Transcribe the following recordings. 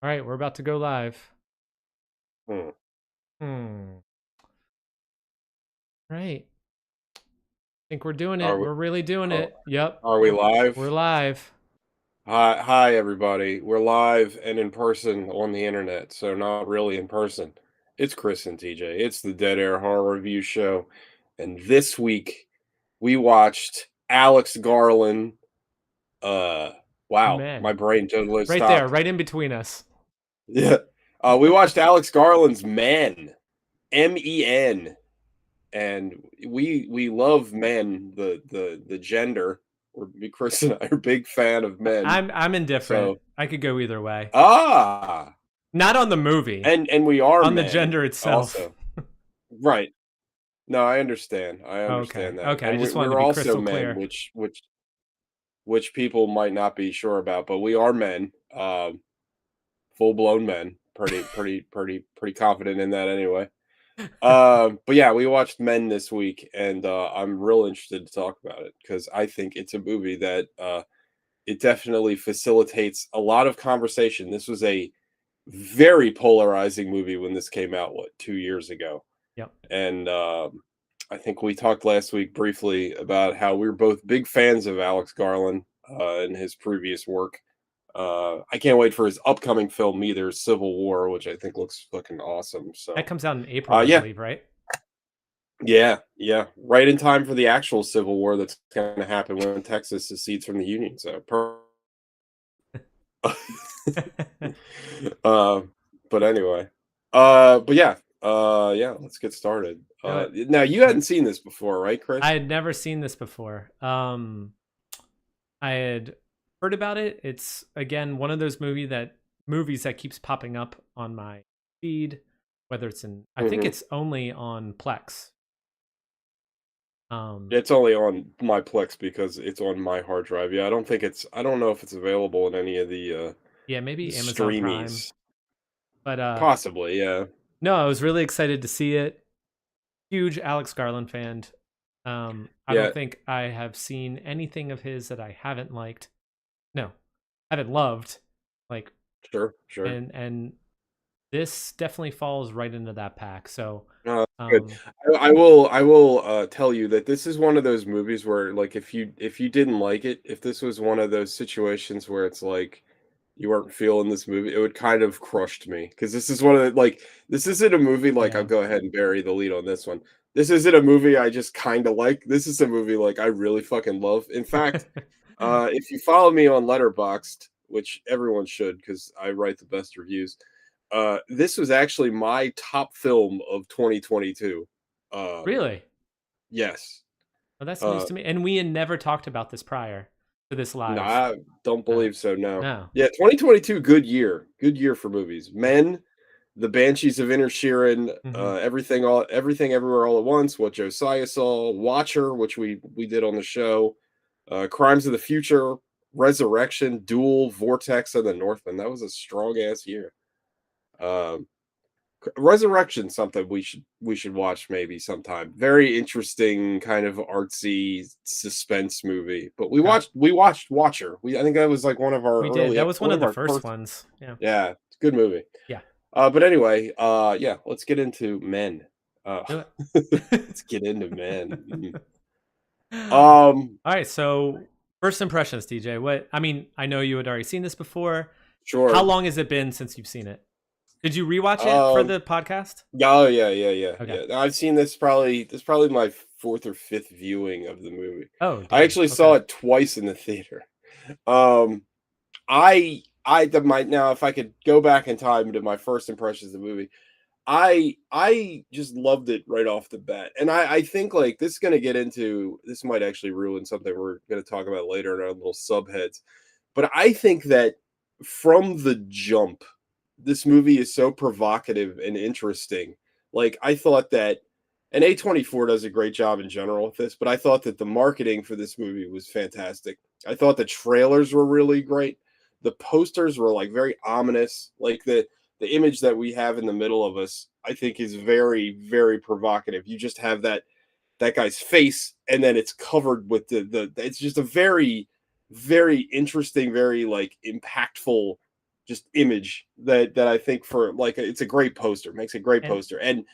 All right, we're about to go live. Hmm. Hmm. Right. Think we're doing Are it. we We're really doing are, it. Yep. are we We're live? live. Hi everybody. We're live and in person on the internet, so not really in person. It's Chris and TJ. It's the Dead Air Horror Review Show, and this week we watched Alex Garland. Uh, wow, my Men. brain totally Right there, stopped. right in between us. Yeah, we watched Alex Garland's Men, Men, and we love men. The gender. Chris and I are big fan of men. I'm indifferent. So I could go either way. ah, Not on the movie, and we are on the men gender itself. also. Right. No, I understand. I Okay. understand that. Okay. I And just wanted to we're be also crystal men, clear. which people might not be sure about, but we are men. Full-blown men. Pretty confident in that anyway. But yeah, we watched Men this week, and I'm real interested to talk about it because I think it's a movie that it definitely facilitates a lot of conversation. This was a very polarizing movie when this came out, what, 2 years ago? Yep. And I think we talked last week briefly about how we are both big fans of Alex Garland and his previous work. I can't wait for his upcoming film either, Civil War, which I think looks fucking awesome. That So, comes out in April, I yeah, believe, right? yeah, right in time for the actual Civil War that's going to happen when Texas secedes from the Union. So, uh, but anyway, but yeah, yeah, let's get started. You know what? Now you hadn't seen this before, right, I Chris? had never seen this before. I had heard about it. It's again one of those movies that keeps popping up on my feed, whether it's in I think Hmm. it's only on Plex. It's only on my Plex because it's on my hard drive. Yeah, I don't know if it's available in any of Yeah, the maybe Amazon Prime. streamies. But Possibly, yeah. no, I was really excited to see it. Huge Alex Garland fan. I don't Yeah, think I have seen anything of his that I haven't liked. No, haven't loved. Like sure. and this definitely falls right into that pack. So No, that's good. um I will tell you that this is one of those movies where, like, if you didn't like it, if this was one of those situations where it's like you weren't feeling this movie, it would kind of crushed me because this is one of the like this isn't a movie like I'll yeah. go ahead and bury the lead on this one. This isn't a movie I just kind of like. This is a movie like I really fucking love. In fact, if you follow me on Letterboxd, which everyone should because I write the best reviews, this was actually my top film of 2022. Um, Really? yes. Well, that's news Uh, to me. And we had never talked about this prior to this no, live. I don't Uh, believe so. No. no. Yeah, 2022, good year. Good year for movies. Yeah. Men, The Banshees of Inisherin, Hmm. Everything Everywhere All at Once, What Josiah Saw, Watcher, which we did on the show, Crimes of the Future, Resurrection, Duel, Vortex, and The Northman. That was a strong ass year. Um, Resurrection, something we should watch maybe sometime. Very interesting, kind of artsy suspense movie. But Okay. we watched Watcher. I think that was like one of our We did. early That was one one of of the our first first. ones. Yeah. Yeah, it's a good movie. Yeah. But anyway, yeah, let's get into Men. Do it. Let's get into Men. All Um, right. So, first impressions, DJ. What I mean, I know you had already seen this before. How sure. long has it been since you've seen it? Did you rewatch it for Um, the podcast? oh yeah. Okay. I've seen this probably my fourth or fifth viewing of the movie. Oh, I damn. actually Okay. saw it twice in the theater. Um, I the might now if I could go back in time to my first impressions of the movie, I just loved it right off the bat. And I think like this is gonna get into this might actually ruin something we're gonna talk about later in our little subheads. But I think that from the jump, this movie is so provocative and interesting. Like I thought that and A24 does a great job in general with this, but I thought that the marketing for this movie was fantastic. I thought the trailers were really great. The posters were like very ominous. Like the image that we have in the middle of us, I think is very provocative. You just have that guy's face and then it's covered with the it's just a very interesting, very like impactful just image that I think for like it's a great poster, makes a great And poster. And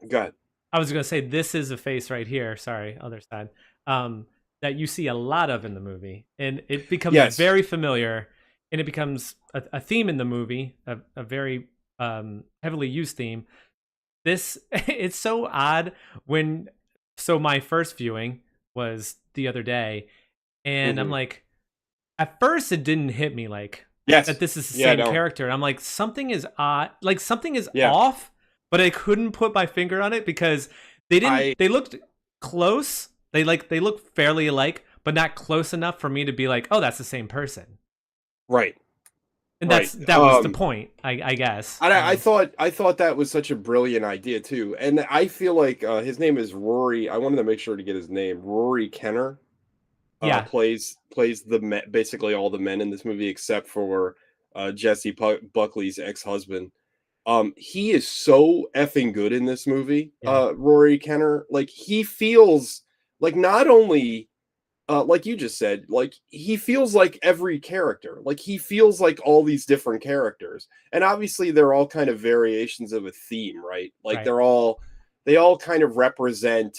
go ahead. I was gonna say this is a face right here. Sorry, other side. That you see a lot of in the movie, and it becomes Yes. very familiar, and it becomes a theme in the movie, a very heavily used theme. This it's so odd when. So my first viewing was the other day, and I'm Hmm. like, at first it didn't hit me like that Yes. this is the Yeah. same No. character. And I'm like, something is odd, like something is Yeah. off, but I couldn't put my finger on it because they didn't I they looked close. They look fairly alike, but not close enough for me to be like, oh, that's the same person. right. And Right. that was the point, I guess. I thought that was such a brilliant idea too, and I feel like his name is Rory. I wanted to make sure to get his name. Rory Kenner Yeah, plays basically all the men in this movie except for Jesse Buckley's ex-husband. He is so effing good in this movie. yeah, Rory Kenner, like he feels like not only like you just said, like he feels like every character. Like he feels like all these different characters. And obviously they're all kind of variations of a theme, right? Like right. they all kind of represent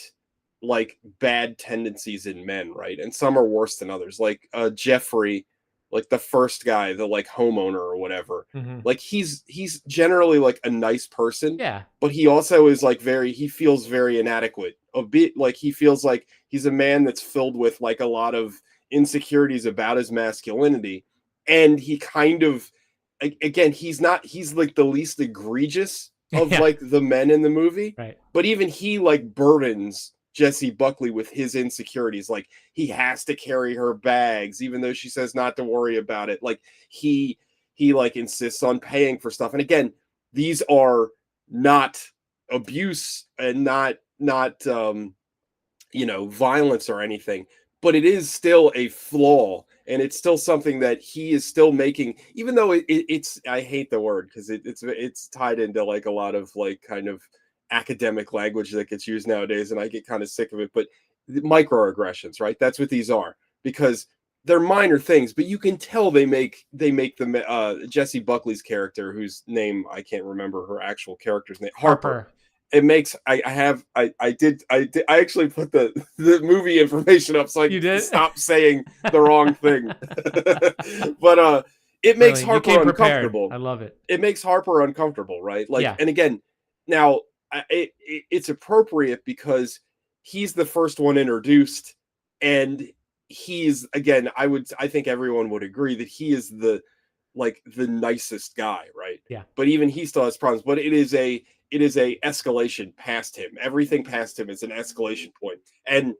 like bad tendencies in men, right? And some are worse than others. Like Jeffrey, like the first guy, the like homeowner or whatever. Hmm. Like he's generally like a nice person, Yeah, but he also is like he feels very inadequate. A bit like he feels like he's a man that's filled with like a lot of insecurities about his masculinity, and he kind of again he's like the least egregious of yeah, like the men in the movie, right. but even he like burdens Jesse Buckley with his insecurities. Like he has to carry her bags even though she says not to worry about it. Like he like insists on paying for stuff. And again, these are not abuse and not violence or anything, but it is still a flaw, and it's still something that he is still making, even though it's I hate the word because it's tied into like a lot of like kind of academic language that gets used nowadays, and I get kind of sick of it. But microaggressions, right? That's what these are, because they're minor things, but you can tell they make the Jesse Buckley's character, whose name I can't remember, her actual character's name, Harper. Harper. It makes I actually put the movie information up so I You can did. stop saying the wrong thing. But it makes Brilliant. You Harper came prepared. uncomfortable. I love it. It makes Harper uncomfortable, right? Like, Yeah, and again, now it's appropriate because he's the first one introduced, and he's again, I think everyone would agree that he is the nicest guy, right? yeah. But even he still has problems. But it is a escalation past him. Everything past him is an escalation point. And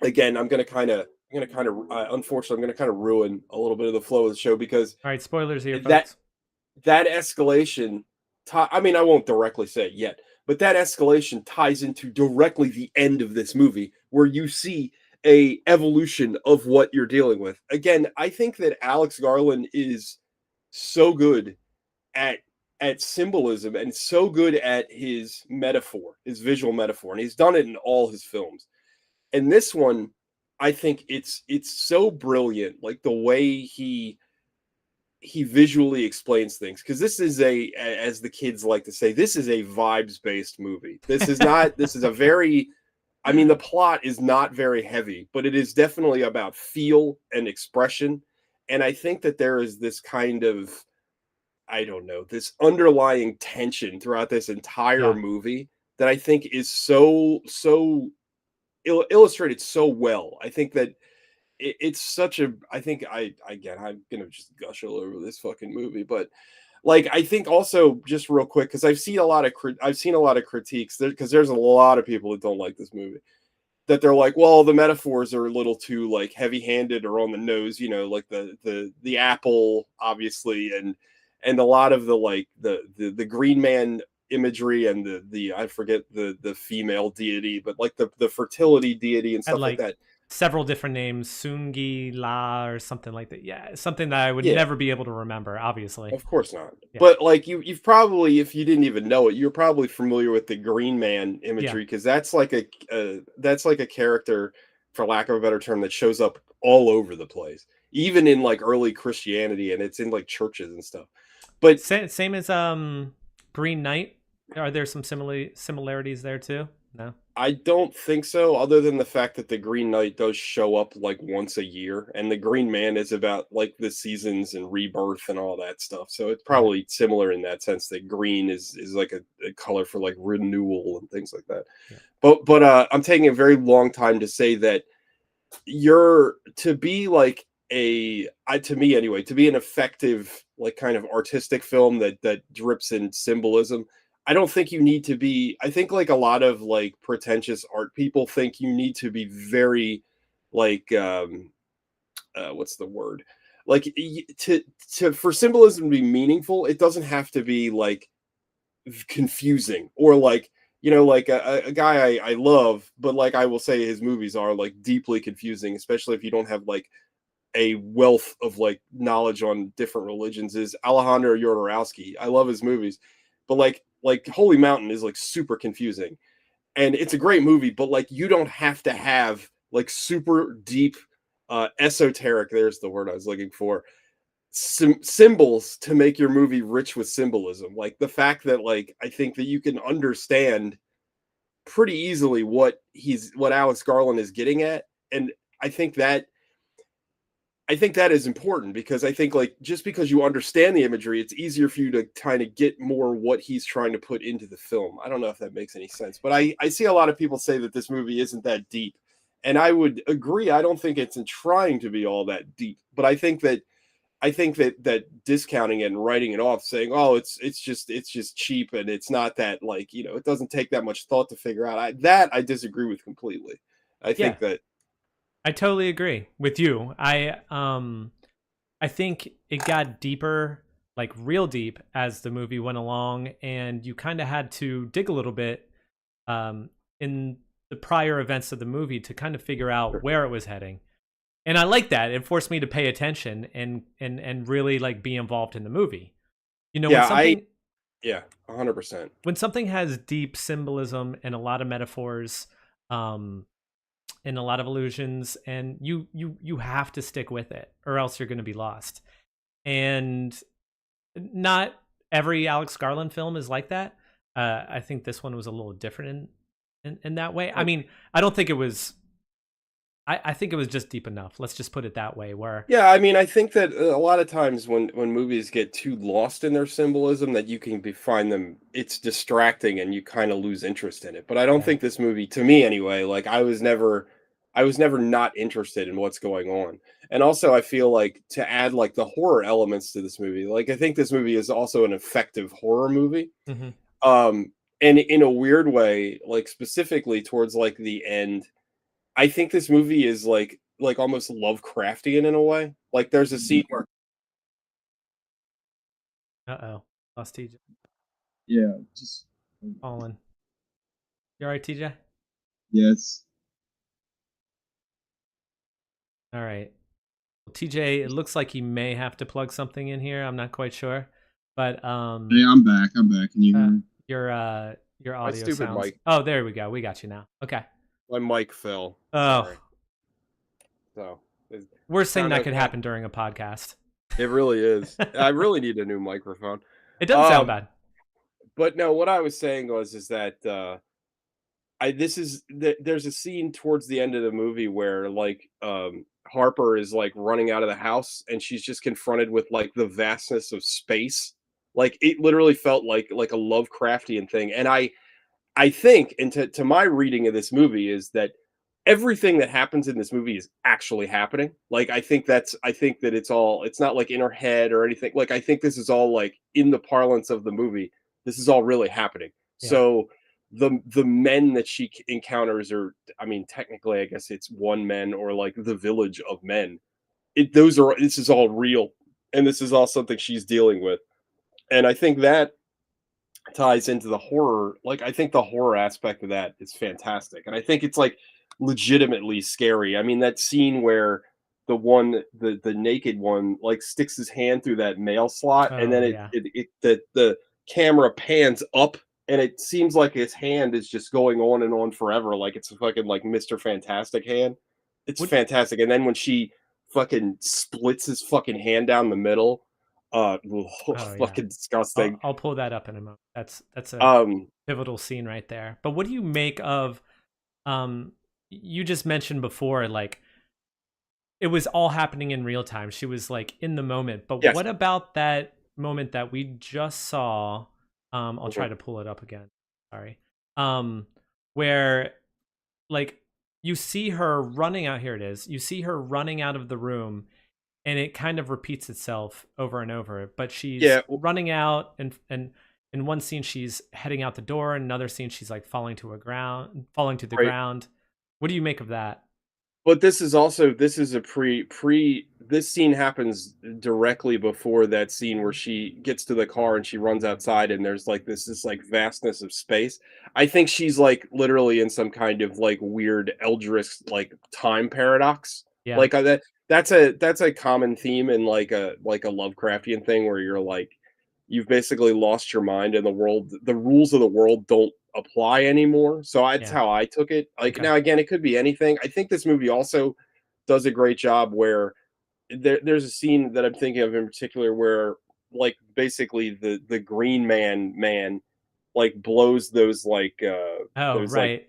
again, unfortunately, I'm going to kind of ruin a little bit of the flow of the show because All right, spoilers here, that folks. that escalation. I mean, I won't directly say it yet, but that escalation ties into directly the end of this movie, where you see a evolution of what you're dealing with. Again, I think that Alex Garland is so good at symbolism and so good at his metaphor, his visual metaphor, and he's done it in all his films. And this one, I think it's so brilliant, like the way he visually explains things, because this is as the kids like to say, this is a vibes based movie. This is a very, I mean, the plot is not very heavy, but it is definitely about feel and expression. And I think that there is this kind of, I don't know, this underlying tension throughout this entire Yeah, movie that I think is so illustrated so well. I think that it's such a. I think again, I'm gonna just gush all over this fucking movie, but like I think also just real quick, because I've seen a lot of critiques there, because there's a lot of people that don't like this movie, that they're like, well, the metaphors are a little too like heavy-handed or on the nose, like the apple, obviously, and a lot of the like the Green Man imagery, and the I forget the female deity, but like the fertility deity and had stuff like like that. several different names, Sungi La or something like that. Yeah, something that I would Yeah, never be able to remember. Obviously. of course not. Yeah, But like you've probably, if you didn't even know it, you're probably familiar with the Green Man yeah, imagery, because that's like a character, for lack of a better term, that shows up all over the place. even in like early Christianity, and it's in like churches and stuff. But Same as Green Knight. Are there some similarities there too? No. I don't think so, other than the fact that the Green Knight does show up like once a year, and the Green Man is about like the seasons and rebirth and all that stuff. So it's Yeah. probably similar in that sense that green is like a color for like renewal and things like that. Yeah. But I'm taking a very long time to say that you're to be like to me anyway, to be an effective like kind of artistic film that drips in symbolism. I don't think you need to be, I think like a lot of like pretentious art people think you need to be very like what's the word, like to for symbolism to be meaningful, it doesn't have to be like confusing or like, like a guy I love, but like I will say his movies are like deeply confusing, especially if you don't have like a wealth of like knowledge on different religions, is Alejandro Jodorowsky. I love his movies, but like Holy Mountain is like super confusing, and it's a great movie, but like you don't have to have like super deep esoteric, there's the word I was looking for, symbols to make your movie rich with symbolism. Like the fact that like I think that you can understand pretty easily what Alex Garland is getting at, and I think that I think that is important, because I think like just because you understand the imagery, it's easier for you to kind of get more what he's trying to put into the film. I don't know if that makes any sense, but I see a lot of people say that this movie isn't that deep, and I would agree. I don't think it's in trying to be all that deep, but I think that discounting it and writing it off, saying, "Oh, it's just cheap and it's not that like it doesn't take that much thought to figure out." I disagree with completely. I Yeah. think that I totally agree with you. I think it got deeper, like real deep, as the movie went along, and you kind of had to dig a little bit in the prior events of the movie to kind of figure out where it was heading. And I like that. It forced me to pay attention and really like be involved in the movie. You know, yeah, I yeah, 100%. when something has deep symbolism and a lot of metaphors, um, and a lot of illusions, and you have to stick with it, or else you're going to be lost. And not every Alex Garland film is like that. I think this one was a little different in that way. I mean, I don't think it was. I think it was just deep enough. Let's just put it that way. Where Yeah, I mean, I think that a lot of times when movies get too lost in their symbolism, that you can find them, it's distracting and you kind of lose interest in it. But I don't yeah, think this movie, to me anyway, like I was never not interested in what's going on. And also I feel like to add like the horror elements to this movie, like I think this movie is also an effective horror movie. hmm Um and in a weird way, like specifically towards like the end, I think this movie is like almost Lovecraftian in a way. Like there's a Mhm. scene where uh-oh, lost TJ. Yeah, just Fallen. You all right, TJ? yes. All right. Well, TJ, it looks like he may have to plug something in here. I'm not quite sure, but Hey, I'm back. I'm back. Can you hear uh, me? your my audio stupid sounds. mic Oh, there we go. We got you now. Okay. my mic fell. Oh, Sorry. So does it worst thing sound that could okay? happen during a podcast. It really is. I really need a new microphone. It doesn't sound Um, bad. but no, what I was saying was is that there's a scene towards the end of the movie where like Harper is like running out of the house and she's just confronted with like the vastness of space. Like it literally felt like a Lovecraftian thing. And I think, and to my reading of this movie, is that everything that happens in this movie is actually happening. Like I think that it's not like in her head or anything. Like I think this is all like in the parlance of the movie. This is all really happening. Yeah. So the men that she encounters are, I mean, technically, I guess it's one man or like the village of men. This is all real, and this is all something she's dealing with. And I think that ties into the horror. Like I think the horror aspect of that is fantastic, and I think it's like legitimately scary. I mean, that scene where the naked one like sticks his hand through that mail slot, and then Oh yeah. the camera pans up, and it seems like his hand is just going on and on forever, like it's a fucking like Mr. Fantastic hand. It's Would fantastic. And then when she fucking splits his fucking hand down the middle. Oh yeah. Fucking disgusting. I'll pull that up in a moment. That's a Um, pivotal scene right there. But what do you make of um you just mentioned before, like, it was all happening in real time. She was like in the moment. But yes. what about that moment that we just saw? I'll try Mhm. to pull it up again. Sorry. Um, where, like, you see her running out. Here it is. You see her running out of the room, and it kind of repeats itself over and over. But she's Yeah, running out, and in one scene she's heading out the door. In another scene she's like falling to the right. ground. What do you make of that? But this is also this is a pre this scene happens directly before that scene where she gets to the car and she runs outside and there's like this like vastness of space. I think she's like literally in some kind of like weird eldritch like time paradox. Yeah, Like that's a common theme in like a Lovecraftian thing where you're like you've basically lost your mind and the rules of the world don't apply anymore. So that's yeah. how I took it. Like Okay. now again, it could be anything. I think this movie also does a great job where there's a scene that I'm thinking of in particular where like basically the green man like blows Oh, those like right.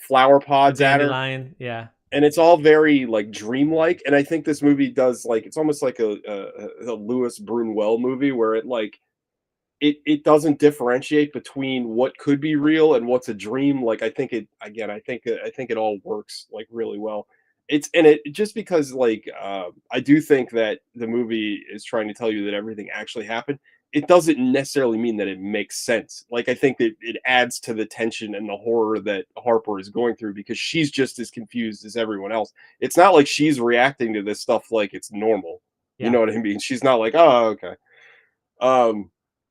flower The pods at her, dandelion. Yeah. and it's all very like dreamlike. And I think this movie does like it's almost like a Louis Brunwell movie where it doesn't differentiate between what could be real and what's a dream. Like I think it again, I think it all works like really well. It's and it just because like I do think that the movie is trying to tell you that everything actually happened. It doesn't necessarily mean that it makes sense. Like I think that it adds to the tension and the horror that Harper is going through because she's just as confused as everyone else. It's not like she's reacting to this stuff like it's normal. You Yeah. know what I mean? She's not like, oh, okay. Um,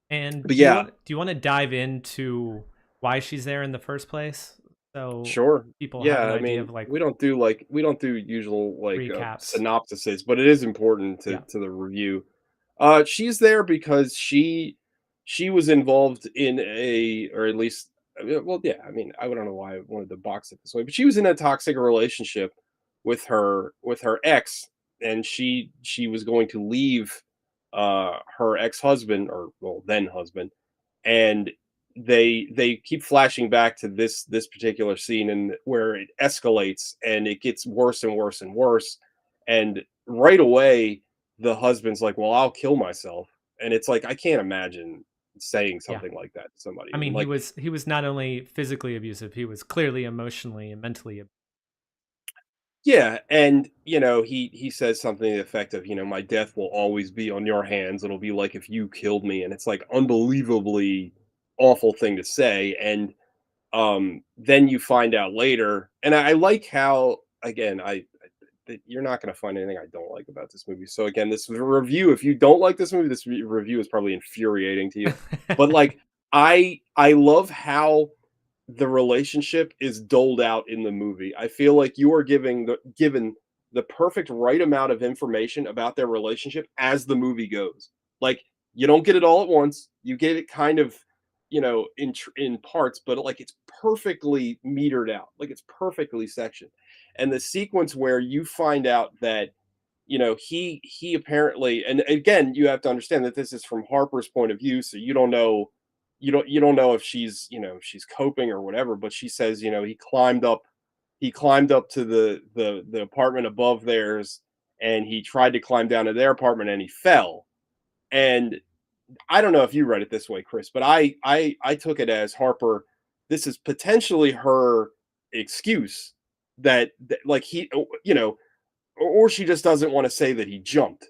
And but yeah, do you want to dive into why she's there in the first place? So sure. people have Yeah, an I idea mean, of like we don't do usual recaps. synopsises, but it is important Yeah. to the review. She's there because she was involved in a or at least well, yeah, I mean, I don't know why I wanted to box it this way, but she was in a toxic relationship with her ex, and she was going to leave her ex-husband or well then husband, and they keep flashing back to this particular scene and where it escalates and it gets worse and worse and worse, and right away the husband's like, well, I'll kill myself, and it's like I can't imagine saying Yeah. something like that to somebody. I And mean, like he was not only physically abusive, he was clearly emotionally and mentally yeah, and you know he says something to the effect of, you know, my death will always be on your hands, it'll be like if you killed me, and it's like unbelievably awful thing to say. And then you find out later, and I like how again that you're not going to find anything I don't like about this movie. So again, this review, if you don't like this movie, this review is probably infuriating to you. But abusive. like I love how the relationship is doled out in the movie. I feel like you are given the perfect right amount of information about their relationship as the movie goes. Like you don't get it all at once. You get it kind of, you know, in parts, but like it's perfectly metered out. Like it's perfectly sectioned. And the sequence where you find out that, you know, he apparently, and again you have to understand that this is from Harper's point of view, so you don't know, you don't know if she's, you know, she's coping or whatever, but she says, you know, he climbed up to the apartment above theirs, and he tried to climb down to their apartment and he fell. And I don't know if you read it this way, Chris, but I took it as Harper, this is potentially her excuse that like he, you know, or she just doesn't want to say that he jumped.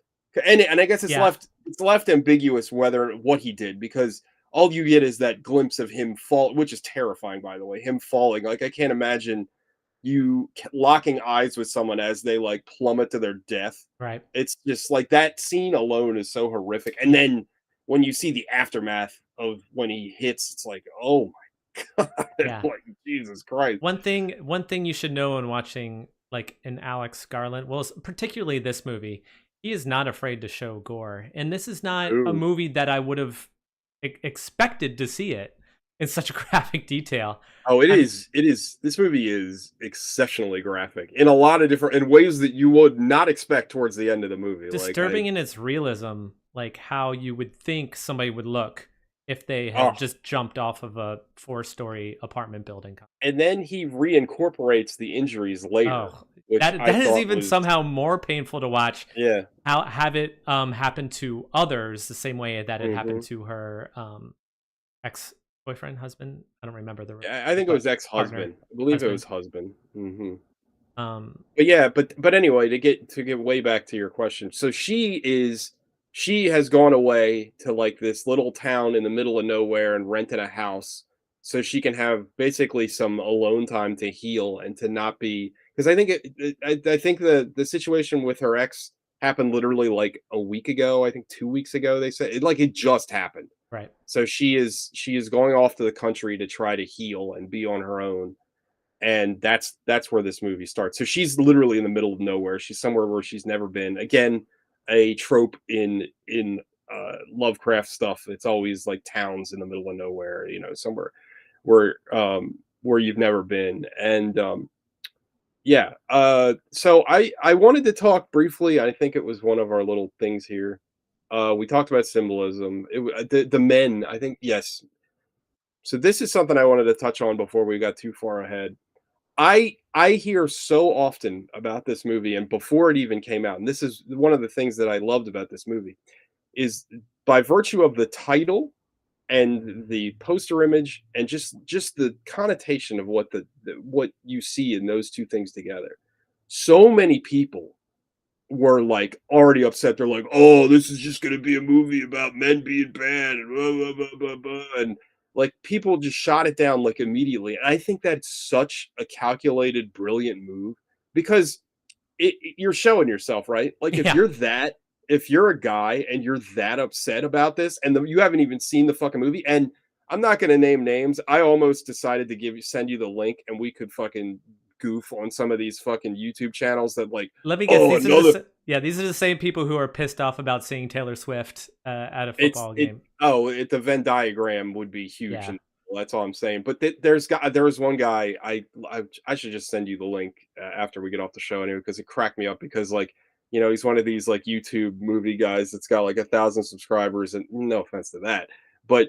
And I guess Yeah. it's left ambiguous whether what he did, because all you get is that glimpse of him fall, which is terrifying, by the way, him falling. Like I can't imagine you locking eyes with someone as they like plummet to their death. Right. It's just like that scene alone is so horrific. And then when you see the aftermath of when he hits, it's like, oh my god, Yeah. like Jesus Christ. One thing you should know when watching like an Alex Garland, well, particularly this movie, he is not afraid to show gore, and this is not a Ooh, movie that I would have expected to see it. in such a graphic detail. Oh, it I'm is. It is. This movie is exceptionally graphic in a lot of different in ways that you would not expect towards the end of the movie. Like disturbing in its realism, like how you would think somebody would look if they oh, had just jumped off of a 4-story apartment building. and then he reincorporates the injuries later, Oh, which that I that is thought even was somehow more painful to watch. yeah. How have it happen to others the same way that it happened Hmm. to her ex boyfriend, husband. I don't remember the I think it but was partner, ex-husband. I believe it was husband. husband. Hmm. Um, But yeah, but anyway, to get way back to your question. So she has gone away to like this little town in the middle of nowhere and rented a house so she can have basically some alone time to heal and to not be because I think I think the situation with her ex happened literally like a week ago. I think 2 weeks ago they said it like it just happened. right. So she is going off to the country to try to heal and be on her own, and that's where this movie starts. So she's literally in the middle of nowhere. She's somewhere where she's never been. Again, a trope in Lovecraft stuff. It's always like towns in the middle of nowhere, somewhere where you've never been. And yeah, so I wanted to talk briefly. I think it was one of our little things here. We talked about symbolism. The men. I think yes. So this is something I wanted to touch on before we got too far ahead. I hear so often about this movie and before it even came out, and this is one of the things that I loved about this movie, is by virtue of the title and the poster image and just the connotation of what you see in those two things together. So many people were like already upset. They're like, "Oh, this is just going to be a movie about men being bad and blah, blah, blah, blah, blah." And like people just shot it down like immediately. And I think that's such a calculated, brilliant move because you're showing yourself, right? Like Yeah. if you're a guy and you're that upset about this, and you haven't even seen the fucking movie, and I'm not going to name names. I almost decided to send you the link, and we could fucking goof on some of these fucking YouTube channels that like, Let me guess. oh, another These are the same people who are pissed off about seeing Taylor Swift at a It's football it game. oh, the Venn diagram would be huge, Yeah. and that's all I'm saying. But there was one guy I should just send you the link after we get off the show anyway because it cracked me up because like he's one of these like YouTube movie guys that's got like 1,000 subscribers, and no offense to that, but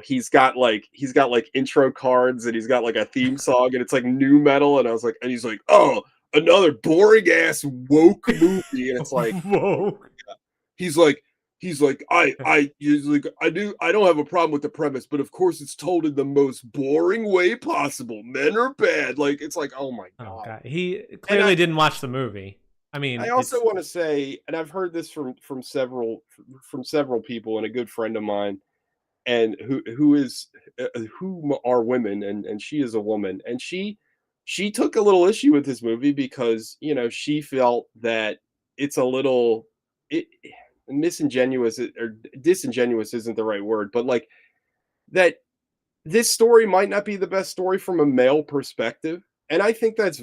he's got like intro cards and he's got like a theme song and it's like new metal, and I was like, and he's like, oh, another boring ass woke movie, and it's like Whoa. he's like I don't have a problem with the premise, but of course it's told in the most boring way possible. Men are bad. Like it's like, oh my Oh god. god. He And clearly didn't watch the movie. I I mean, also it's want to say, and I've heard this from several people, and a good friend of mine, and who are women, and she is a woman, and she took a little issue with this movie because she felt that it's a little it, misingenuous or disingenuous isn't the right word, but like that this story might not be the best story from a male perspective. And I think that's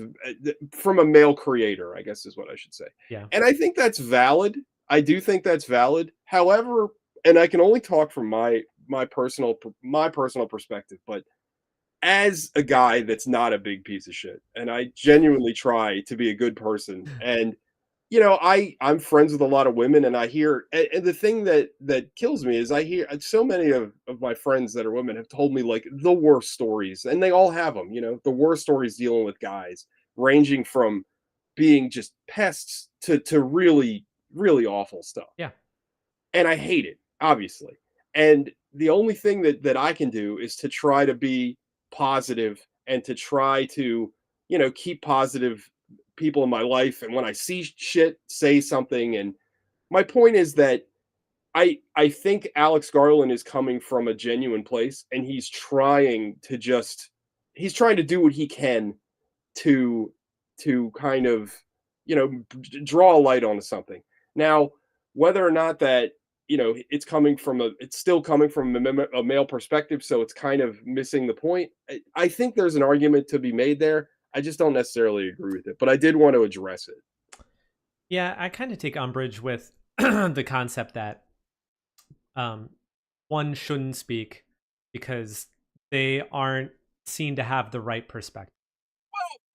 from a male creator, I guess is what I should say. yeah. And I think that's valid. I do think that's valid. However, and I can only talk from my personal perspective, but as a guy that's not a big piece of shit, and I genuinely try to be a good person, and I'm friends with a lot of women, and I hear, and the thing that kills me is I hear so many of my friends that are women have told me like the worst stories, and they all have them, the worst stories dealing with guys, ranging from being just pests to really, really awful stuff. Yeah. And I hate it, obviously. And the only thing that I can do is to try to be positive and to try to, keep positive people in my life. And when I see shit, say something. And my point is that I think Alex Garland is coming from a genuine place, and he's trying to do what he can to kind of draw a light onto something. Now, whether or not that it's still coming from a male perspective, so it's kind of missing the point. I think there's an argument to be made there. I just don't necessarily agree with it, but I did want to address it. Yeah, I kind of take umbrage with the concept that um one shouldn't speak because they aren't seen to have the right perspective.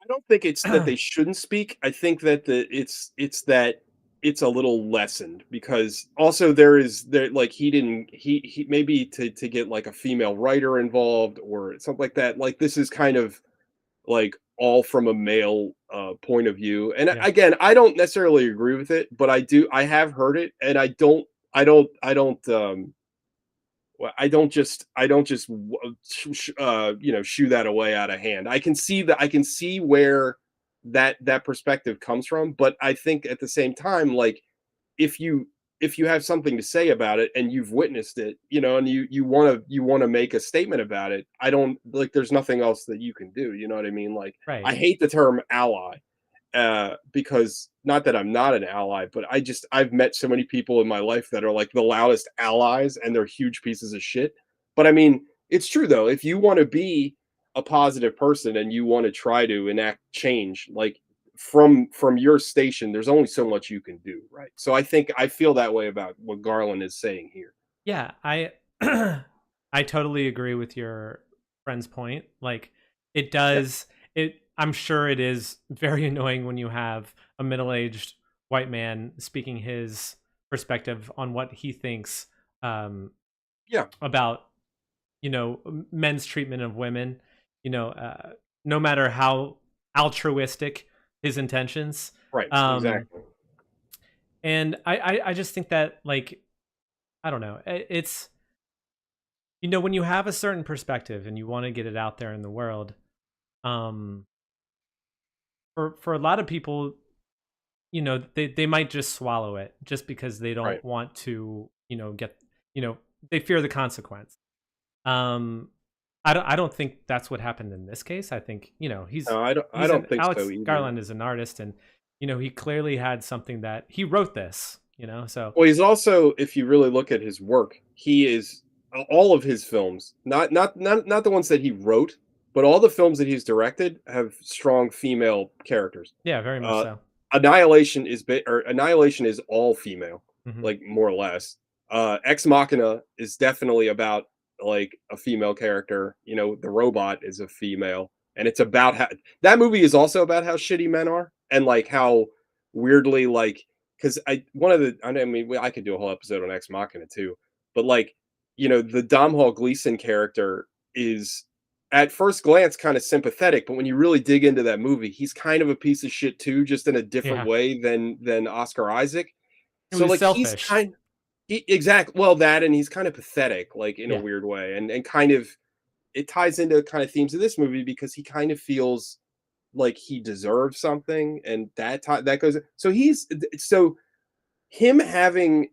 I don't think it's that they shouldn't speak. I think that it's that it's a little lessened because also there like he maybe to get like a female writer involved or something like that. Like this is kind of like all from a male point of view. And Yeah. again, I don't necessarily agree with it, but I have heard it, and I don't just shoo that away out of hand. I can see where that perspective comes from, but I think at the same time, like if you if you have something to say about it and you've witnessed it, and you want to make a statement about it, I don't like there's nothing else that you can do. You know what I mean? Like Right. I hate the term ally because not that I'm not an ally, but I've met so many people in my life that are like the loudest allies and they're huge pieces of shit. But I mean, it's true though. If you want to be a positive person and you want to try to enact change, like from your station, there's only so much you can do, right? So I feel that way about what Garland is saying here. Yeah, I I totally agree with your friend's point. Like it Yeah, does it I'm sure it is very annoying when you have a middle-aged white man speaking his perspective on what he thinks um yeah, about, men's treatment of women, you know, uh no matter how altruistic his intentions. right, Um exactly. and I just think that, like, I don't know. It's, when you have a certain perspective and you want to get it out there in the world, um, for a lot of people, they might just swallow it just because they don't Right. want to, get, they fear the consequence. Um, I don't think that's what happened in this case. I think, No, I he's an don't think so Alex either. Garland is an artist, and he clearly had something that he wrote this, so Well, he's also, if you really look at his work, he is all of his films, not the ones that he wrote, but all the films that he's directed have strong female characters. yeah, very much Uh, so. Annihilation is all female, Hmm. like more or less. Ex Machina is definitely about like a female character. The robot is a female, and it's about how that movie is also about how shitty men are and like how weirdly like because I mean I could do a whole episode on Ex Machina too, but like the Domhnall Gleeson character is at first glance kind of sympathetic, but when you really dig into that movie, he's kind of a piece of shit too, just in a different Yeah, way than Oscar Isaac. it So was like selfish. exactly well that, and he's kind of pathetic, like in a Yeah. weird way, and kind of it ties into kind of themes of this movie because he kind of feels like he deserves something, and that goes. So him having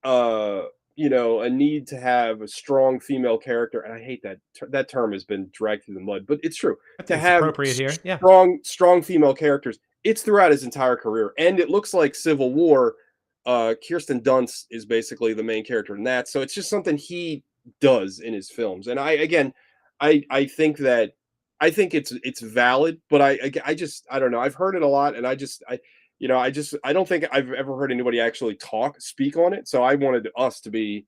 uh a need to have a strong female character, and I hate that term has been dragged through the mud, but it's true. I To think it's have appropriate here. Yeah. strong female characters, it's throughout his entire career, and it looks like Civil War, Kirsten Dunst is basically the main character in that, so it's just something he does in his films. And I think that I think it's valid, but I just I don't know, I've heard it a lot, and I don't think I've ever heard anybody actually speak on it. So I wanted us to be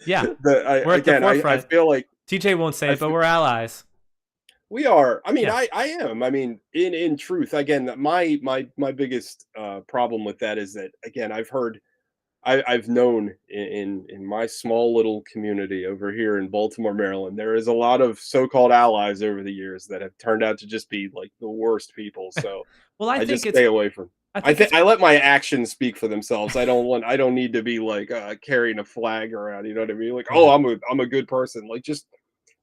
Yeah. We're at the I forefront. feel like TJ won't say I it, but feel, we're allies. we are. I mean, Yeah. I am. I mean, in truth, again, my biggest problem with that is that again, I've known in my small little community over here in Baltimore, Maryland, there is a lot of so-called allies over the years that have turned out to just be like the worst people. So Well, I just stay away from. I think it's I let my actions speak for themselves. I don't need to be like carrying a flag around. You know what I mean? Like, oh, yeah. I'm a good person. Like, just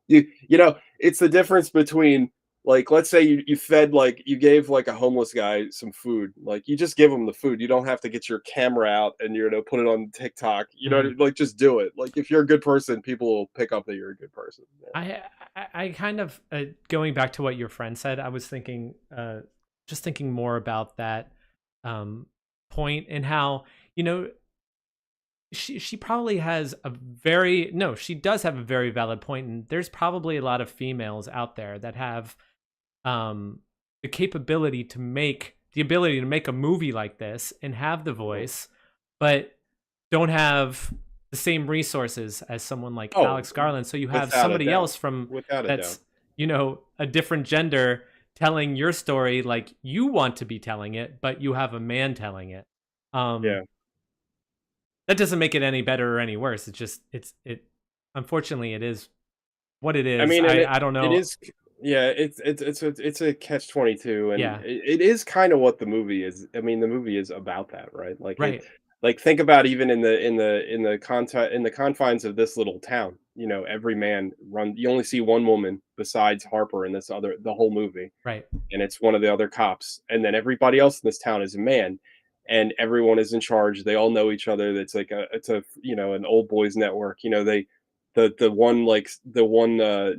it's the difference between like, let's say you fed like you gave like a homeless guy some food. Like, you just give him the food. You don't have to get your camera out and put it on TikTok. Mhm. Like just do it. Like, if you're a good person, people will pick up that you're a good person. Yeah. I kind of going back to what your friend said, I was thinking just thinking more about that um point and how, you know, she probably has a very no, she does have a very valid point, and there's probably a lot of females out there that have um the capability to make the ability to make a movie like this and have the Mhm. voice, but don't have the the same resources as someone like Oh, Alex Garland. So you have without a somebody doubt. else from Without a doubt. that's, a different gender telling your story like you want to be telling it, but you have a man telling it. Yeah. That doesn't make it any better or any worse. It's just it unfortunately it is what it I is. mean, and I don't it know. is, yeah, it's a catch-22, and Yeah. it is kind of what the movie is. I mean, the movie is about that, right? Right. Like think about even in the confines of this little town. Every man run. You only see one woman besides Harper in the whole movie, Right. and it's one of the other cops, and then everybody else in this town is a man, and everyone is in charge. They all know each other. It's a an old boys network. The one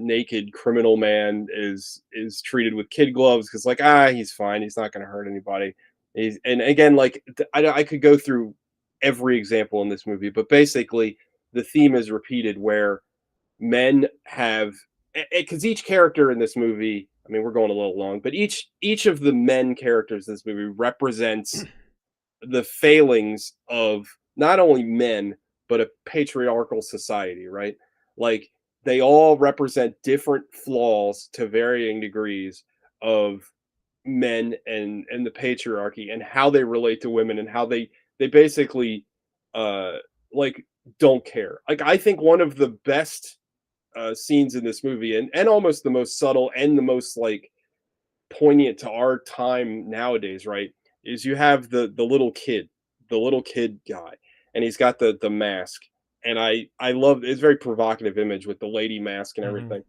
naked criminal man is treated with kid gloves because like he's fine, he's not going to hurt anybody. And again, like I could go through every example in this movie, but basically the theme is repeated where men have, because each character in this movie, I mean, we're going a little long, but each of the men characters in this movie represents the failings of not only men but a patriarchal society, right? Like they all represent different flaws to varying degrees of men and the patriarchy and how they relate to women and how they basically uh like don't care. Like I think one of the best scenes in this movie, and almost the most subtle and the most like poignant to our time nowadays, right? Is you have the little kid guy, and he's got the mask, and I love it's a very provocative image with the lady mask and Hmm. everything,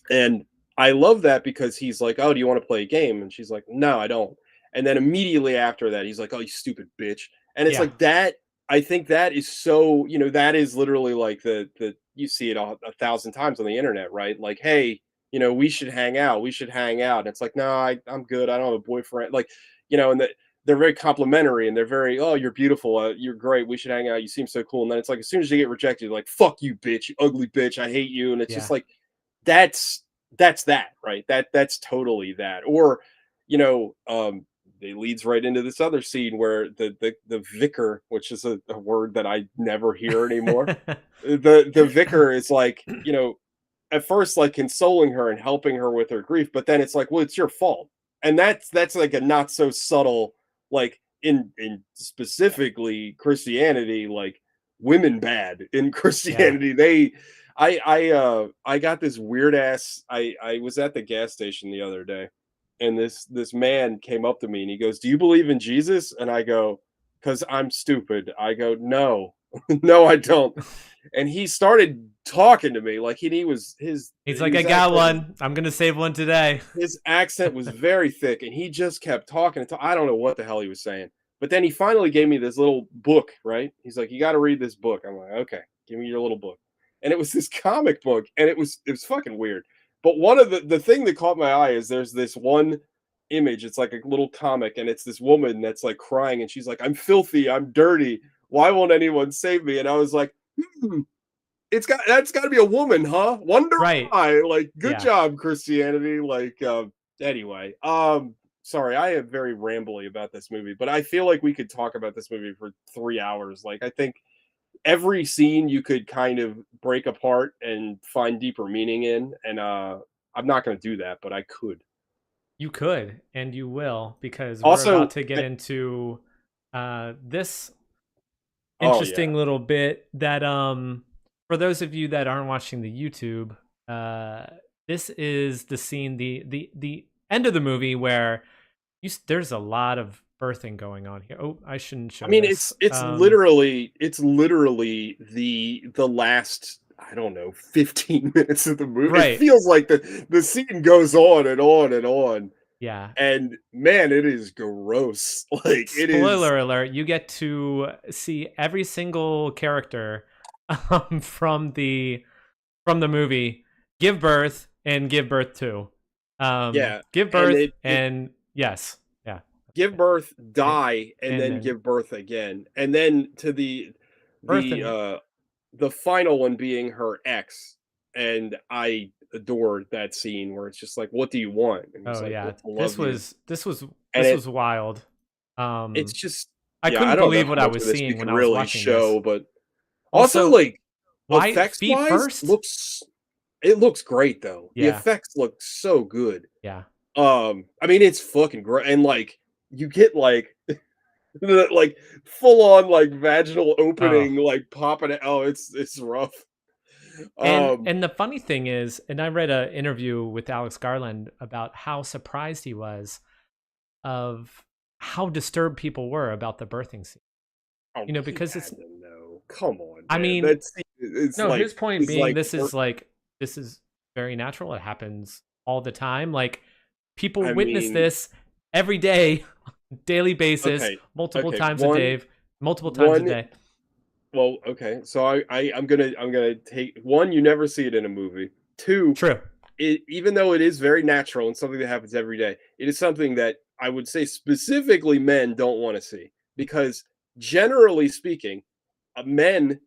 and I love that because he's like, "Oh, do you want to play a game?" And she's like, "No, I don't." And then immediately after that, he's like, "Oh, you stupid bitch." And it's Yeah. like that. I think that is so, that is literally like the you see it a thousand times on the internet, right? Like, hey, we should hang out. We should hang out. And it's like, no, I'm good. I don't have a boyfriend. Like, and they're very complimentary and they're very, oh, you're beautiful. You're great. We should hang out. You seem so cool. And then it's like, as soon as you get rejected, like, fuck you, bitch, you ugly bitch. I hate you. And it's just Yeah. like, that's that's that, right? That's totally that. Or, you know, um, it leads right into this other scene where the vicar, which is a word that I never hear anymore. The vicar is like, at first like consoling her and helping her with her grief, but then it's like, well, it's your fault. And that's like a not so subtle, like in specifically Christianity, like women bad in Yeah. Christianity. I got this weird ass. I was at the gas station the other day, and this man came up to me and he goes, "Do you believe in Jesus?" And I go, "Cause I'm stupid." I go, "No, no, I don't." And he started talking to me like he was He's like, I got one. I'm gonna save one today. his accent was very thick, and he just kept talking until I don't know what the hell he was saying. But then he finally gave me this little book, right? He's like, "You got to read this book." I'm like, "Okay, give me your little book." And it was this comic book, and it was fucking weird. But one of the thing that caught my eye is there's this one image. It's like a little comic, and it's this woman that's like crying, and she's like, "I'm filthy, I'm dirty. Why won't anyone save me?" And I was like, that's got to be a woman, huh? Wonder Right. why. Like, good Yeah. job, Christianity. Like, anyway, sorry, I am very rambly about this movie, but I feel like we could talk about this movie for 3 hours. Like, I think every scene you could kind of break apart and find deeper meaning in, and I'm not going to do that, but I could. You could and you will because we're about Also, to get into this oh yeah, interesting little bit that for those of you that aren't watching the YouTube, uh this is the scene, the end of the movie where there's a lot of birthing going on here. Oh, I shouldn't I show mean, this. it's literally the last, I don't know, 15 minutes of the movie. It Right. feels like the scene goes on and on and on. Yeah. And man, it is gross. Like it is. Spoiler alert, you get to see every single character from the movie give birth and give birth to. Yeah. Give And birth it and yes. Yeah. give birth, And, die, and and then then give birth again. And then to the birth the and uh the final one being her ex. And I adored that scene where it's just like, what do you want? And he's oh like, yeah. well, to love you. And This was wild. it's Um just, I yeah, I couldn't don't know believe how what I much was of this we seeing can when I was really watching this. show, but Also, Also, like, why effects feet wise, first? it looks great though. The Yeah, effects look so good. yeah. I mean, it's fucking great, and like you get like the like full on like vaginal Oh, opening, like popping. Oh, it's rough. Um, and the funny thing is, and I read an interview with Alex Garland about how surprised he was of how disturbed people were about the birthing scene. oh, he Because had it's, to know. Come on, I man. mean, That's it's no, his like point it's being like this is very natural. It happens all the time. Like people I witness mean, this every day, daily basis, okay, multiple okay. times a day, multiple times a One. day. Well, okay. So I'm gonna take one. You never see it in a movie. Two, True. even though it is very natural and something that happens every day, it is something that I would say specifically men don't want to see because generally speaking, men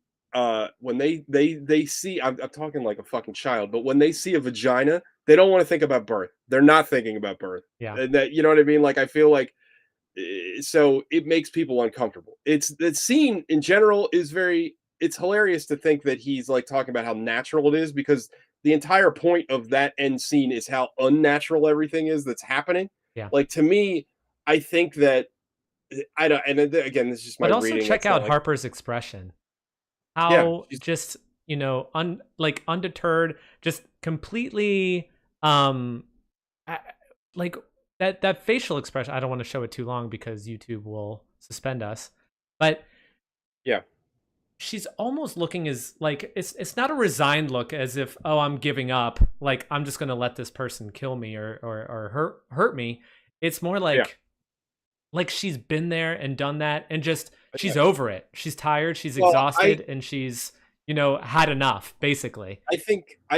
when they see I'm talking like a fucking child, but when they see a vagina, they don't want to think about birth. They're not thinking about birth. Yeah. And that you know what I mean? Like I feel like so it makes people uncomfortable. It's the scene in general is very it's hilarious to think that he's like talking about how natural it is because the entire point of that end scene is how unnatural everything is that's happening. Yeah. Like to me, I think that I don't and again, this is just my But also reading. check That's not out like Harper's expression. yeah, How she's just, like undeterred, just completely um I- like that facial expression. I don't want to show it too long because YouTube will suspend us. But yeah. she's almost looking as like it's not a resigned look as if, oh, I'm giving up, like I'm just gonna let this person kill me or hurt me. It's more Yeah. like she's been there and done that and just Yeah. she's over it. She's tired, she's Well, exhausted, and she's had enough, basically. I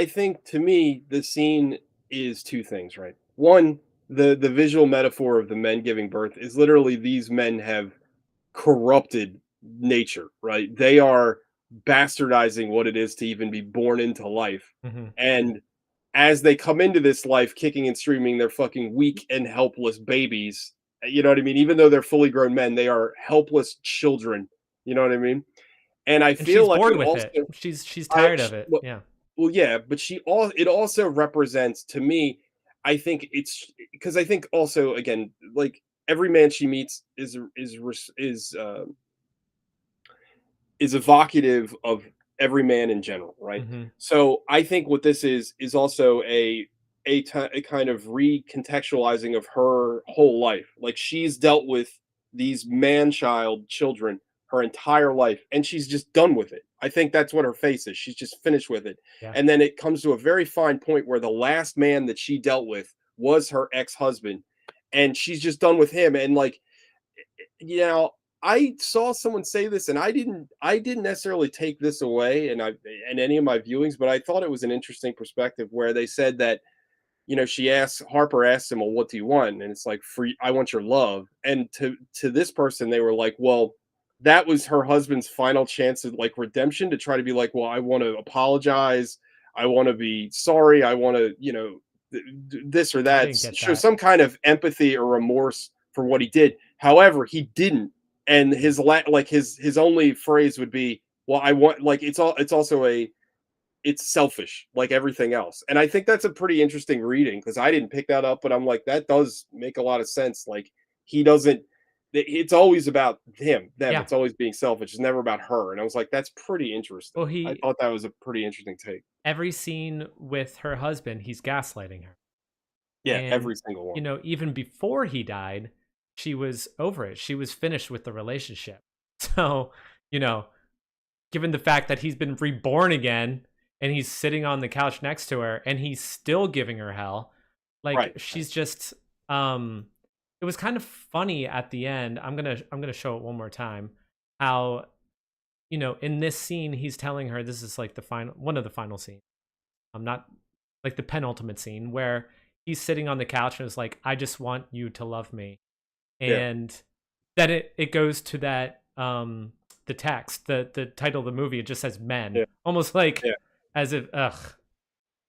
think to me the scene is two things, right? One, the visual metaphor of the men giving birth is literally these men have corrupted nature, right? They are bastardizing what it is to even be born into life. Hmm. And as they come into this life kicking and screaming, they're fucking weak and helpless babies. You know what I mean? Even though they're fully grown men, they are helpless children. You know what I mean? And I And feel she's like bored it with also it. She's tired of it. well, Yeah. well, yeah, but it also represents to me, I think it's because I think also again, like every man she meets is evocative of every man in general, right? Hmm. So I think what this is also a kind of recontextualizing of her whole life. Like she's dealt with these man-child children her entire life, and she's just done with it. I think that's what her face is. She's just finished with it. Yeah. And then it comes to a very fine point where the last man that she dealt with was her ex-husband, and she's just done with him. And like you know, I saw someone say this and I didn't necessarily take this away and any of my viewings, but I thought it was an interesting perspective where they said that, Harper asked him, "Well, what do you want?" And it's like, I want your love." And to this person, they were like, "Well, that was her husband's final chance of like redemption to try to be like, well, I want to apologize. I want to be sorry. I want to, this or I that, didn't get show that. some kind of empathy or remorse for what he did. However, he didn't, and his only phrase would be, "Well, I want like it's also it's selfish like everything else." And I think that's a pretty interesting reading because I didn't pick that up, but I'm like that does make a lot of sense. Like he doesn't. It's always about them. Yeah. It's always being selfish. It's never about her. And I was like, that's pretty interesting. Well, I he thought that was a pretty interesting take. every scene with her husband, he's gaslighting her. Yeah, And, every single one. even before he died, she was over it. She was finished with the relationship. So, you know, given the fact that he's been reborn again and he's sitting on the couch next to her and he's still giving her hell, like Right. she's just it was kind of funny at the end. I'm going to show it one more time how in this scene he's telling her this is like the final one of the final scenes. I'm not like the penultimate scene where he's sitting on the couch and is like, I just want you to love me. Yeah. And then it goes to that the text, the title of the movie, it just says men. Yeah. Almost like Yeah. as if, ugh,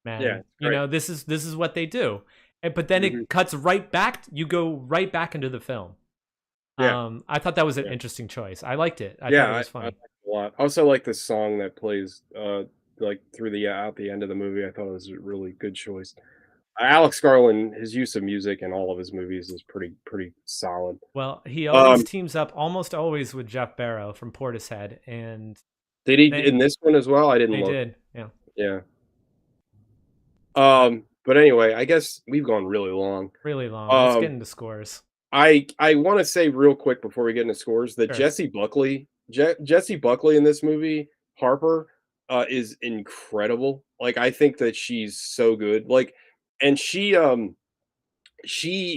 Yeah. man, It's great. this is what they do. But then Mhm. it cuts right back, you go right back into the film. Yeah. I thought that was an Yeah. interesting choice. I liked it. I thought Yeah. it I was liked funny. it a lot. I also like the song that plays, like, through the out the end of the movie. I thought it was a really good choice. Alex Garland, his use of music in all of his movies is pretty solid. Well, he always Um, teams up almost always with Jeff Barrow from Portishead, and did he they in this one as well? I didn't they look. did, yeah. Yeah. Uh, But anyway, I guess we've gone really long. really long. Let's get Um, into scores. I wanna say real quick before we get into scores that Sure. Jesse Buckley in this movie, Harper, is incredible. Like, I think that she's so good. Like, and she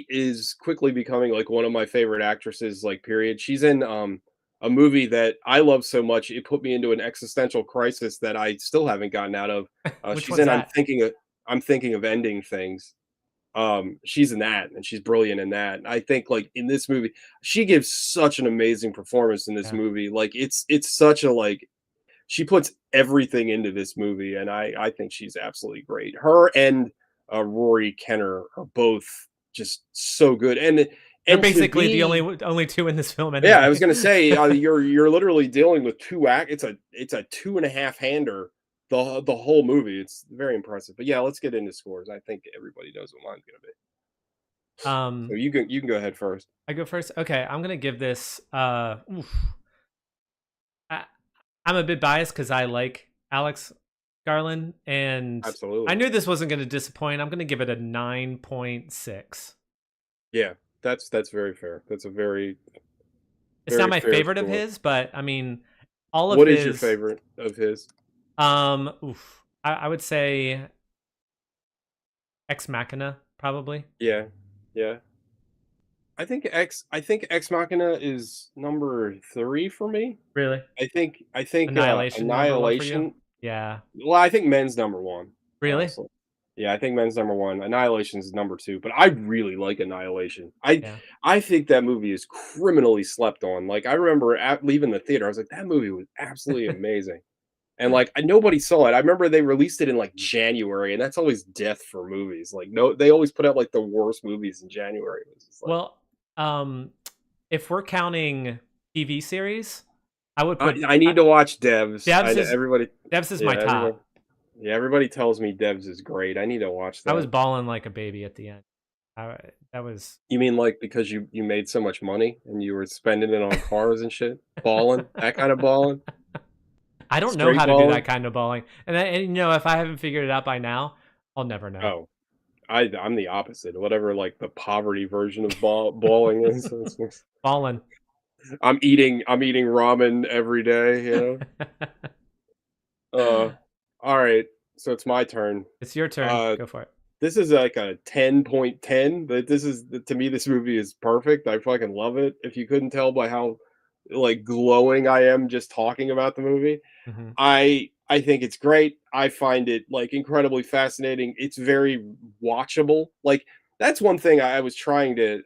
is quickly becoming, like, one of my favorite actresses, like, period. She's in, a movie that I love so much, it put me into an existential crisis that I still haven't gotten out of. Which She's one's in that? I'm Thinking of Ending Things. She's in that, and she's brilliant in that. And I think, like, in this movie, she gives such an amazing performance in this Yeah. movie. Like, it's such a, like, she puts everything into this movie, and I think she's absolutely great. Her and, Rory Kenner are both just so good, They're and to basically the be only two in this film yeah, I was anyway. gonna say, you're literally dealing with 2 act it's a 2.5-hander the whole movie. It's very impressive. But yeah, let's get into scores. I think everybody knows what mine's gonna be. So Um, you can go ahead first. I go first? Okay, I'm gonna give this, oof. I I'm a bit biased because I like Alex Garland, and I Absolutely. knew this wasn't gonna disappoint. I'm gonna give it a 9.6. Yeah, that's very fair. That's a very, It's not very my fair favorite of score. his, but I mean, all of What is your his, favorite of his? oof, I would say Ex Machina, probably. Yeah. Yeah. I think Ex Machina is number 3 for me. Really? I think, Annihilation number 1 for you? Annihilation Yeah. well, I think Men's number 1, Really? honestly. Yeah, I think Men's number 1. Annihilation's number 2, but I really like Annihilation. I Yeah. I think that movie is criminally slept on. Like, I remember at leaving the theater, I was like, "That movie was absolutely amazing." And, like, nobody saw it. I remember they released it in, like, January, and that's always death for movies. Like, no they always put out, like, the worst movies in January. It was just like Well, um, if we're counting TV series, I would put I need to watch Devs. I Devs know is everybody Devs is yeah, my everybody top. yeah, everybody tells me Devs is great. I need to watch I was that. bawling like a baby at the end. I that was You mean, like, because you made so much money and you were spending it on cars and shit? Balling? That kind of balling? I don't know Straight how to do that balling? kind of bawling, and, you know, if I haven't figured it out by now, I'll never know. Oh, I'm the opposite. Whatever, like, the poverty version of balling is. Ballin'. I'm eating ramen every day, you know? Alright, so it's my turn. It's your turn. Uh, Go for it. this is like a 10.10, but this is to me, this movie is perfect. I fucking love it. If you couldn't tell by how, like, glowing I am just talking about the movie. Mhm. I think it's great. I find it, like, incredibly fascinating. It's very watchable. Like, that's one thing I was trying to,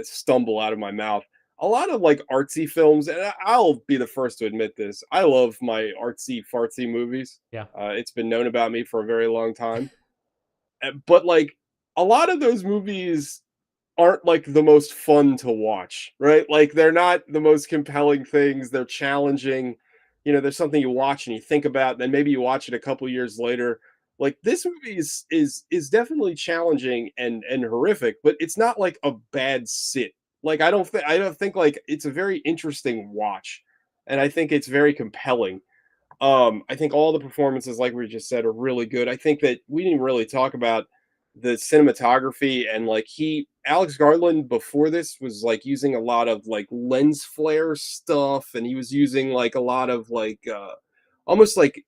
stumble out of my mouth. A lot of, like, artsy films, and I'll be the first to admit this, I love my artsy fartsy movies. Yeah. It's been known about me for a very long time. But, like, a lot of those movies aren't, like, the most fun to watch, right? Like, they're not the most compelling things, they're challenging, there's something you watch and you think about, then maybe you watch it a couple years later. Like, this movie is definitely challenging and horrific, but it's not like a bad sit. Like, I don't think, like, it's a very interesting watch, and I think it's very compelling. I think all the performances, like we just said, are really good. I think that we didn't really talk about the cinematography and, like, Alex Garland before this was, like, using a lot of, like, lens flare stuff, and he was using, like, a lot of, like, almost like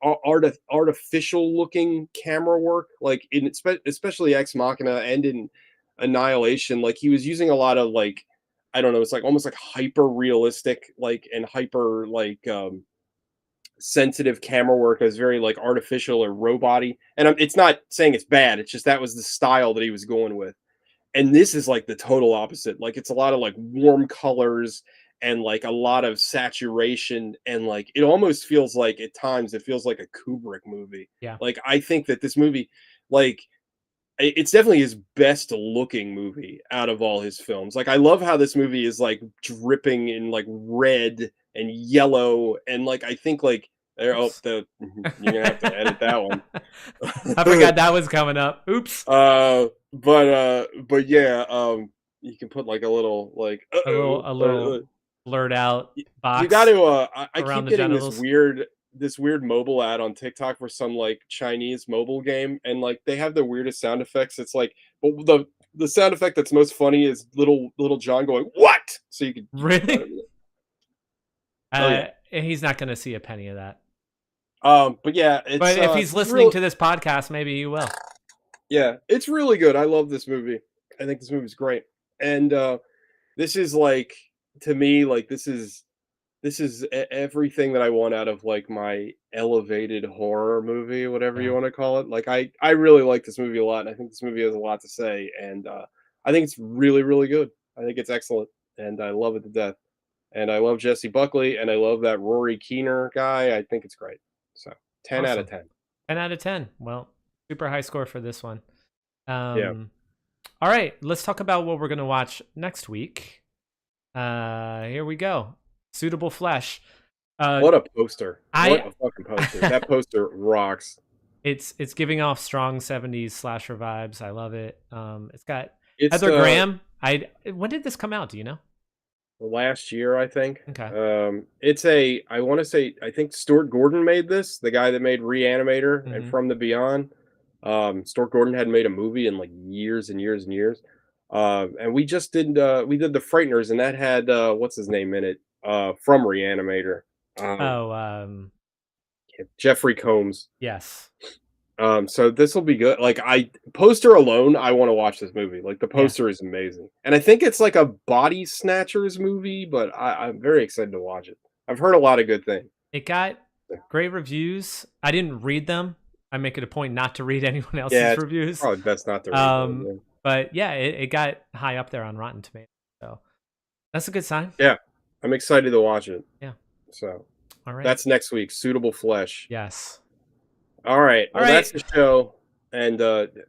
artificial looking camera work, like in especially Ex Machina and in Annihilation. Like, he was using a lot of, like, I don't know, it's like almost like hyper realistic, like, and hyper, like, sensitive camera work is very, like, artificial or robot-y, and it's not saying it's bad, it's just that was the style that he was going with. And this is, like, the total opposite. Like, it's a lot of, like, warm colors and, like, a lot of saturation, and, like, it almost feels like, at times, it feels like a Kubrick movie. Yeah. Like, I think that this movie, like, it's definitely his best looking movie out of all his films. Like, I love how this movie is like dripping in like red and yellow, and like I think like Oops. you're gonna have to edit that one. I forgot that was coming up. Oops. But yeah, you can put like a little like A little blurred out you got box to I around keep the getting genitals. this weird mobile ad on TikTok for some like Chinese mobile game, and like they have the weirdest sound effects. It's like, but the sound effect that's most funny is little John going what? So you can kind of, Really? oh yeah. And he's not going to see a penny of that. But yeah, But if he's it's listening real. to this podcast, maybe he will. Yeah, it's really good. I love this movie. I think this movie's great, and this is like, to me, like this is everything that I want out of like my elevated horror movie, whatever you Yeah. want to call it. Like I really like this movie a lot, and I think this movie has a lot to say, and I think it's really really good. I think it's excellent, and I love it to death. And I love Jesse Buckley, and I love that Rory Keener guy. I think it's great. So 10 out of Awesome. 10. 10 out of 10. Well, super high score for this one. Yeah. All right, let's talk about what we're going to watch next week. Here we go. Suitable Flesh. What a poster. What a fucking poster. That poster rocks. It's giving off strong 70s slasher vibes. I love it. It's got It's Heather Graham. When did this come out? Do you know? last year, I think. Okay. It's I want to say, I think Stuart Gordon made this, the guy that made Reanimator and From the Beyond. Stuart Gordon hadn't made a movie in like years and years and years. And we just did we did The Frighteners, and that had what's his name in it? From Reanimator. Jeffrey Combs. Yes. So this will be good. Like, poster alone, I want to watch this movie. Like, the poster is amazing, and I think it's like a body snatchers movie, but I'm very excited to watch it. I've heard a lot of good things. It got great reviews. I didn't read them. I make it a point not to read anyone else's reviews. Probably best not to read them. But yeah, it got high up there on Rotten Tomatoes, so that's a good sign. Yeah, I'm excited to watch it. Yeah. So, all right, that's next week. Suitable Flesh. Yes. All right. Well, that's the show. And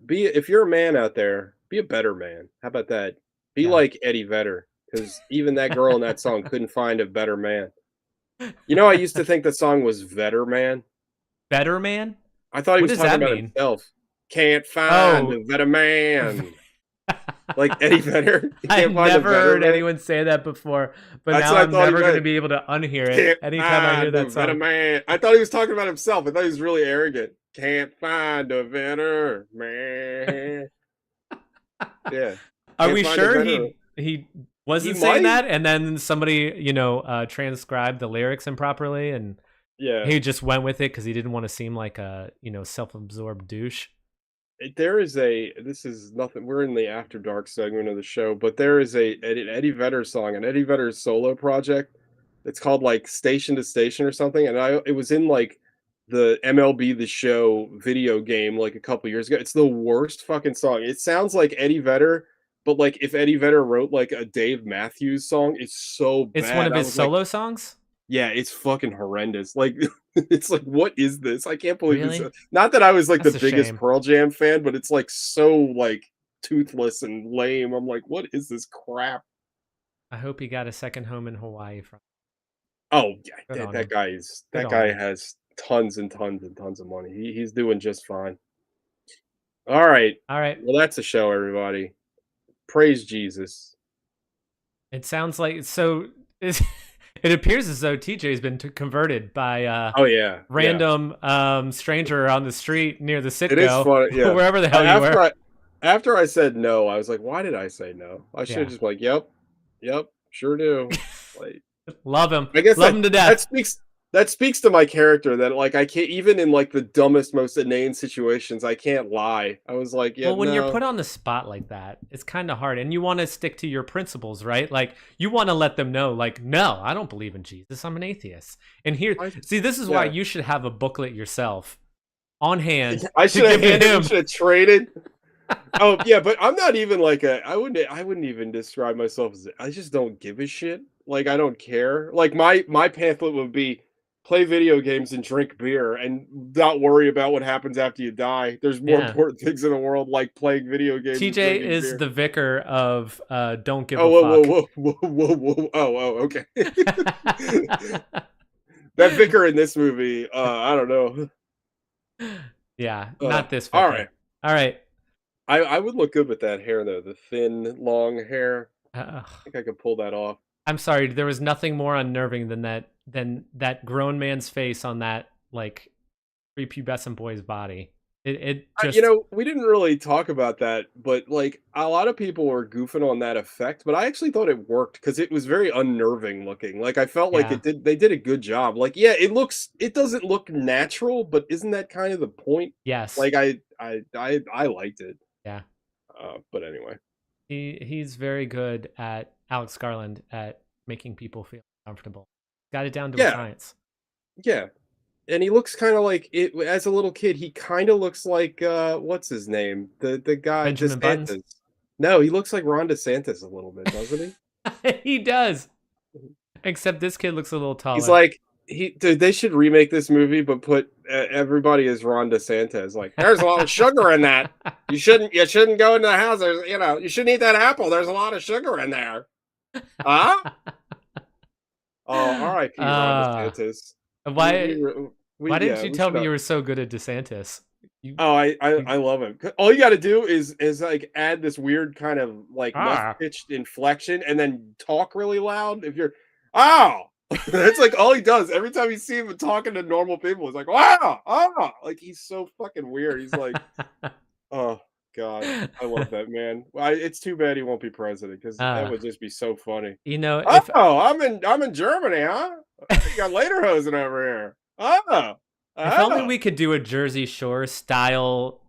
if you're a man out there, be a better man. How about that? Be like Eddie Vedder, because even that girl in that song couldn't find a better man. You know, I used to think the song was Vetter Man. Better Man? I thought he was talking about himself. Can't find a better man. Like Eddie Vedder. I've never heard anyone say that before, but now I'm never going to be able to unhear it anytime I hear that song. Man. I thought he was talking about himself. I thought he was really arrogant. Can't find a better man. Yeah. Are we sure he wasn't saying that, and then somebody transcribed the lyrics improperly, and he just went with it because he didn't want to seem like a self-absorbed douche? There is this is nothing, we're in the After Dark segment of the show, but there is an Eddie Vedder song, an Eddie Vedder solo project. It's called like Station to Station or something, and it was in like the MLB The Show video game like a couple years ago. It's the worst fucking song. It sounds like Eddie Vedder, but like if Eddie Vedder wrote like a Dave Matthews song. It's so bad. It's one of his solo songs? Yeah, it's fucking horrendous. Like, it's like, what is this? I can't believe this. Not that I was like the biggest Pearl Jam fan, but it's like so like toothless and lame. I'm like, what is this crap? I hope he got a second home in Hawaii from. Oh yeah, that guy has tons and tons and tons of money. He's doing just fine. All right. Well, that's the show, everybody. Praise Jesus. It sounds like so. It appears as though TJ has been converted by random stranger on the street near the Citgo. It is funny, wherever the hell you were. After I said no, I was like, why did I say no? I should have just been like, yep, sure do. Like, love him. I guess love him to death. That speaks to my character, that like I can't, even in like the dumbest, most inane situations, I can't lie. I was like, well, when you're put on the spot like that, it's kind of hard, and you want to stick to your principles, right? Like you want to let them know, like, no, I don't believe in Jesus. I'm an atheist. And this is why you should have a booklet yourself on hand. I should have traded. Oh yeah, but I'm not even like I wouldn't even describe myself as I just don't give a shit. Like I don't care. Like my pamphlet would be, play video games and drink beer and not worry about what happens after you die. There's more Yeah. important things in the world like playing video games and TJ drinking is beer. the vicar of Don't Give Oh, a whoa, Fuck. whoa, whoa, whoa, whoa, whoa. Oh, okay. That vicar in this movie, I don't know. Yeah, not this All vicar. right. All right. I would look good with that hair though, the thin, long hair. I think I could pull that off. I'm sorry, there was nothing more unnerving than that grown man's face on that like prepubescent boy's body. It just We didn't really talk about that, but like a lot of people were goofing on that effect, but I actually thought it worked because it was very unnerving looking. Like I felt like yeah. they did a good job. Like, yeah, it doesn't look natural, but isn't that kind of the point? Yes. Like I liked it. Yeah. But anyway. He's very good at Alex Garland at making people feel comfortable. Got it down to a Yeah. science. Yeah. And he looks kind of like it as a little kid. He kind of looks like what's his name? The guy Benjamin Buttons? DeSantis. No, he looks like Ron DeSantis a little bit, doesn't he? He does. Except this kid looks a little taller. He's like dude, they should remake this movie, but put everybody as Ron DeSantis. Like, there's a lot of sugar in that. You shouldn't go into the house. There's, you shouldn't eat that apple. There's a lot of sugar in there. Huh? Oh, R.I.P. Ron DeSantis. Why didn't you tell me you were so good at DeSantis? I love him. All you got to do is like add this weird kind of like muff pitched inflection, and then talk really loud. If you're that's like all he does every time you see him talking to normal people. He's like like he's so fucking weird. He's like, oh god, I love that man. It's too bad he won't be president because that would just be so funny. I'm in Germany, huh? You got lederhosen over here. If only we could do a Jersey Shore style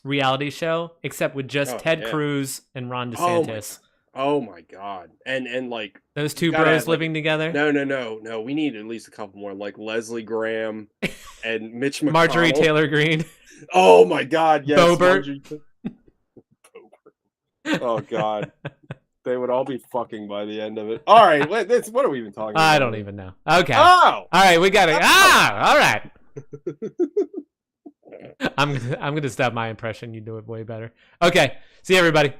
reality show, except with just Ted Cruz and Ron DeSantis. Oh my god. And like those two bros living together? No. We need at least a couple more, like Leslie Graham and Mitch McConnell. Marjorie Taylor Greene. Oh my god, yes. Bobert. Oh god. They would all be fucking by the end of it. All right, what are we even talking about? I don't even know. Okay. Oh! All right, we got it. All right. I'm gonna stop my impression. You do it way better. Okay. See you, everybody.